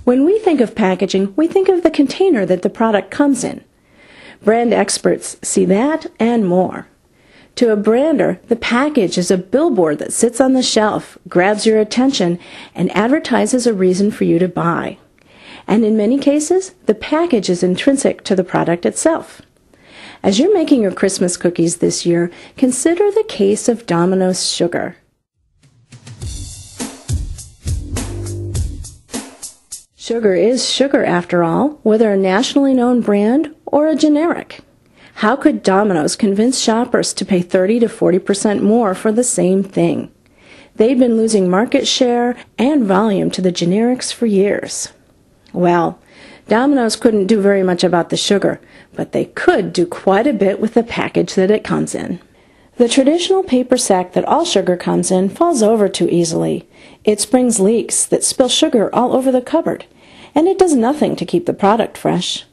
When we think of packaging, we think of the container that the product comes in. Brand experts see that and more. To a brander, the package is a billboard that sits on the shelf, grabs your attention, and advertises a reason for you to buy. And in many cases, the package is intrinsic to the product itself. As you're making your Christmas cookies this year, consider the case of Domino's Sugar. Sugar is sugar after all, whether a nationally known brand or a generic. How could Domino's convince shoppers to pay 30 to 40% more for the same thing? They've been losing market share and volume to the generics for years. Well, Domino's couldn't do very much about the sugar, but they could do quite a bit with the package that it comes in. The traditional paper sack that all sugar comes in falls over too easily. It springs leaks that spill sugar all over the cupboard, and it does nothing to keep the product fresh.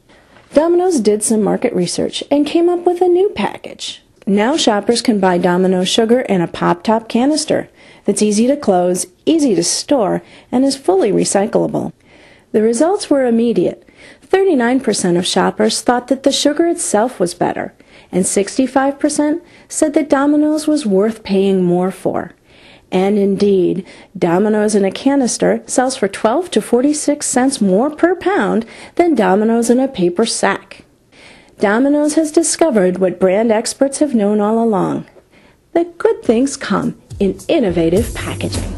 Domino's did some market research and came up with a new package. Now shoppers can buy Domino's Sugar in a pop-top canister that's easy to close, easy to store, and is fully recyclable. The results were immediate. 39% of shoppers thought that the sugar itself was better, and 65% said that Domino's was worth paying more for. And indeed, Domino's in a canister sells for 12 to 46 cents more per pound than Domino's in a paper sack. Domino's has discovered what brand experts have known all along, that good things come in innovative packaging.